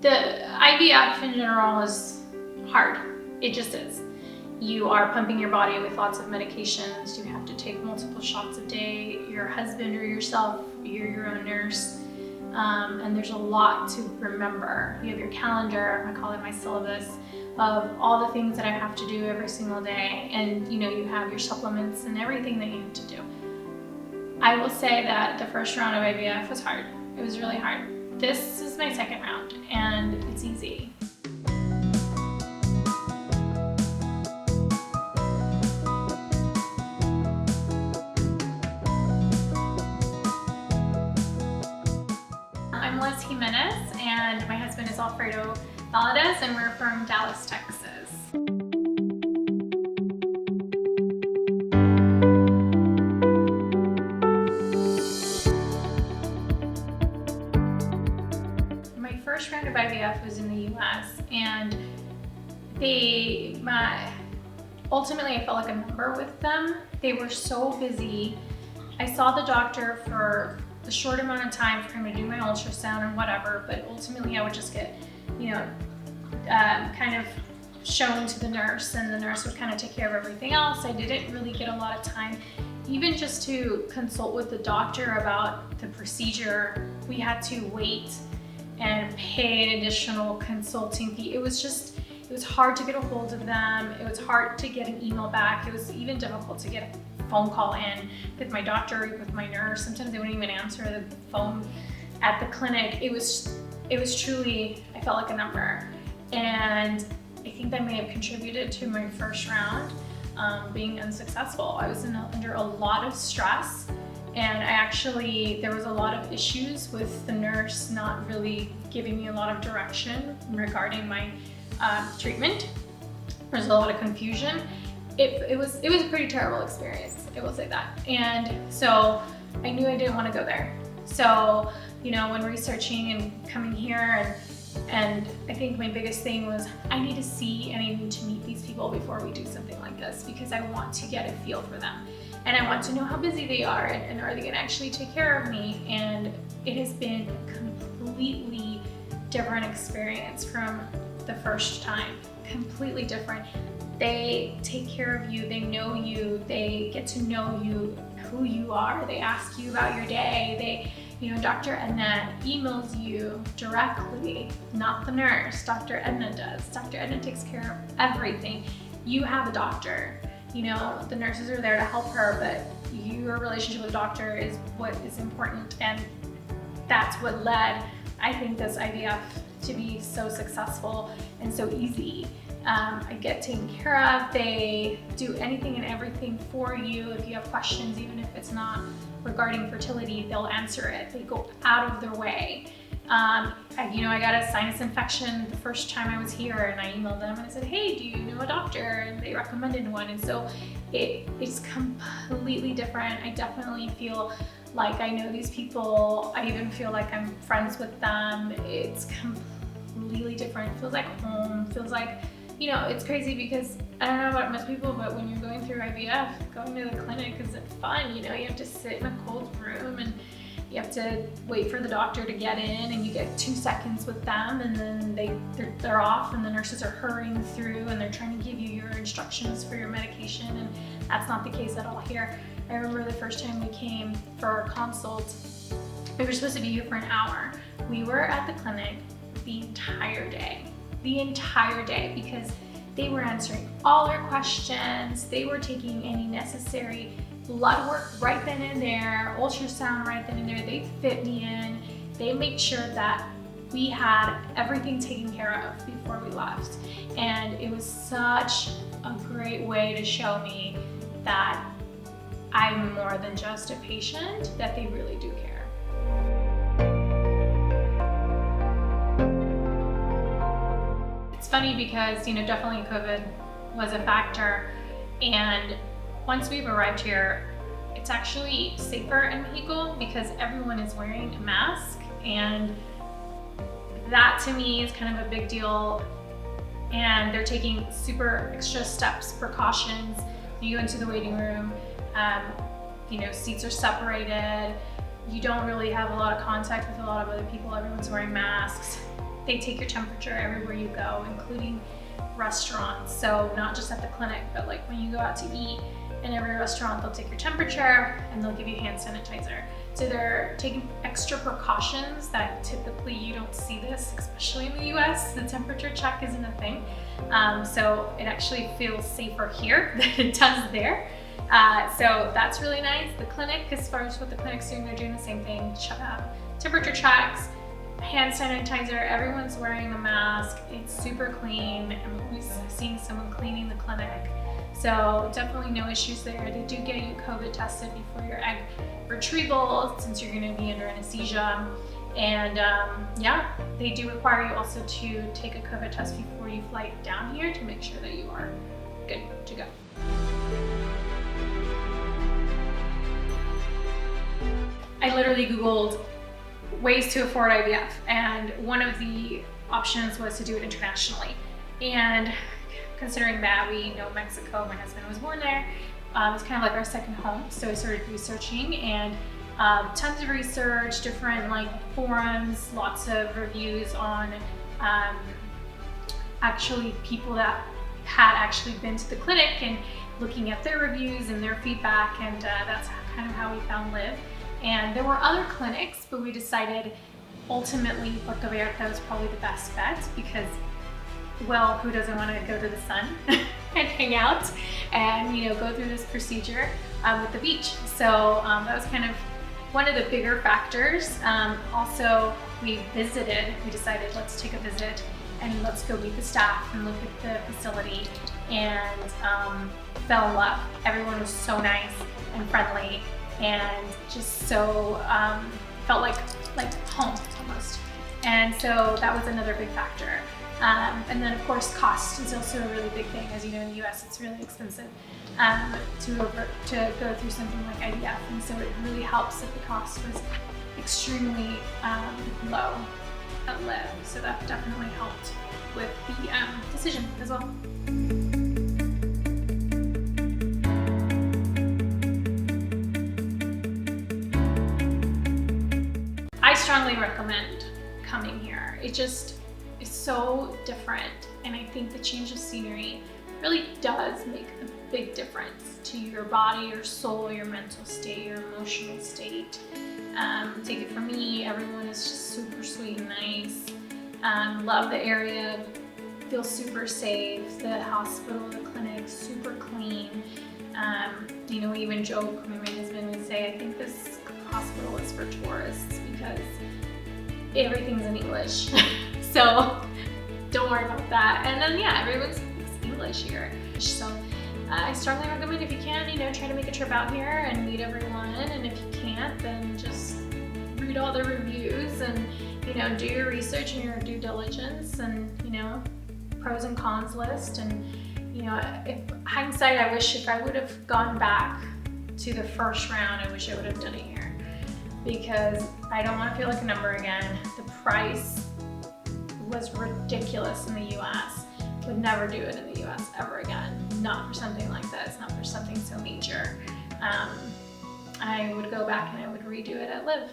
The IVF in general is hard. It just is. You are pumping your body with lots of medications. You have to take multiple shots a day. Your husband or yourself, you're your own nurse. And there's a lot to remember. You have your calendar, I call it my syllabus, of all the things that I have to do every single day. And you have your supplements and everything that you have to do. I will say that the first round of IVF was hard. It was really hard. This is my second round and it's easy. I'm Liz Jimenez and my husband is Alfredo Valadez and we're from Dallas, Texas. My first round of IVF was in the US and ultimately I felt like a number with them. They were so busy. I saw the doctor for a short amount of time for him to do my ultrasound and whatever, but ultimately I would just get, kind of shown to the nurse and the nurse would kind of take care of everything else. I didn't really get a lot of time, even just to consult with the doctor about the procedure. We had to wait and pay an additional consulting fee. It was hard to get a hold of them. It was hard to get an email back. It was even difficult to get a phone call in with my doctor, with my nurse. Sometimes they wouldn't even answer the phone at the clinic. It was truly, I felt like a number. And I think that may have contributed to my first round being unsuccessful. I was under a lot of stress and there was a lot of issues with the nurse not really giving me a lot of direction regarding my treatment. There was a lot of confusion. It was a pretty terrible experience, I will say that. And so I knew I didn't want to go there. So, when researching and coming here and I think my biggest thing was I need to see and I need to meet these people before we do something like this because I want to get a feel for them. And I want to know how busy they are and are they gonna actually take care of me? And it has been a completely different experience from the first time, completely different. They take care of you, they know you, they get to know you, who you are, they ask you about your day, Dr. Edna emails you directly, not the nurse, Dr. Edna does. Dr. Edna takes care of everything. You have a doctor, the nurses are there to help her, but your relationship with the doctor is what is important, and that's what led, I think, this IVF to be so successful and so easy. I get taken care of. They do anything and everything for you. If you have questions, even if it's not regarding fertility, they'll answer it. They go out of their way. I got a sinus infection the first time I was here and I emailed them and I said, hey, do you know a doctor? And they recommended one. And so it's completely different. I definitely feel like I know these people. I even feel like I'm friends with them. It's completely different. It feels like home. It feels like, it's crazy because I don't know about most people, but when you're going through IVF, going to the clinic isn't fun. You have to sit in a cold room and you have to wait for the doctor to get in and you get 2 seconds with them and then they're off and the nurses are hurrying through and they're trying to give you your instructions for your medication, and that's not the case at all here. I remember the first time we came for our consult, we were supposed to be here for an hour. We were at the clinic the entire day because they were answering all our questions. They were taking any necessary blood work right then and there, ultrasound right then and there. They fit me in. They made sure that we had everything taken care of before we left. And it was such a great way to show me that I'm more than just a patient, that they really do care. It's funny because, definitely COVID was a factor, and once we've arrived here, it's actually safer in Mexico because everyone is wearing a mask, and that to me is kind of a big deal, and they're taking super extra steps, precautions. When you go into the waiting room, seats are separated. You don't really have a lot of contact with a lot of other people. Everyone's wearing masks. they take your temperature everywhere you go, including restaurants. So not just at the clinic, but like when you go out to eat, in every restaurant they'll take your temperature and they'll give you hand sanitizer. So they're taking extra precautions that typically you don't see this, especially in the US. The temperature check isn't a thing. So it actually feels safer here than it does there. So that's really nice. The clinic, as far as what the clinic's doing, they're doing the same thing. Temperature checks, hand sanitizer, everyone's wearing a mask. It's super clean. I'm always seeing someone cleaning the clinic. So definitely no issues there. They do get you COVID tested before your egg retrieval, since you're going to be under anesthesia. And yeah, they do require you also to take a COVID test before you fly down here to make sure that you are good to go. I literally Googled ways to afford IVF, and one of the options was to do it internationally. And considering that we know Mexico, my husband was born there, it's kind of like our second home. So I started researching, and tons of research, different like forums, lots of reviews on actually people that had actually been to the clinic and looking at their reviews and their feedback, and that's kind of how we found Liv. And there were other clinics, but we decided ultimately Puerto Vallarta was probably the best bet because, well, who doesn't want to go to the sun and hang out and, you know, go through this procedure with the beach. So that was kind of one of the bigger factors. Also, we decided let's take a visit and let's go meet the staff and look at the facility, and fell in love. Everyone was so nice and friendly and just so felt like home almost. And so that was another big factor. And then of course cost is also a really big thing. As you know, in the US it's really expensive to go through something like IVF, and so it really helps that the cost was extremely low at Liv. So that definitely helped with the decision as well. I strongly recommend coming here. It just is so different, and I think the change of scenery really does make a big difference to your body, your soul, your mental state, your emotional state. Take it from me, everyone is just super sweet and nice. Love the area, feel super safe. The hospital, the clinic, super clean. You know, we even joke, my husband would say, I think this hospital is for tourists because everything's in English. So don't worry about that. And then yeah, everyone speaks English here. So I strongly recommend, if you can, you know, try to make a trip out here and meet everyone. And if you can't, then just read all the reviews and, you know, do your research and your due diligence, and, you know, pros and cons list. And, you know, if hindsight, I wish if I would have gone back to the first round, I wish I would have done it here, because I don't want to feel like a number again. The price was ridiculous in the US. Would never do it in the US ever again. Not for something like this, not for something so major. I would go back and I would redo it at Liv.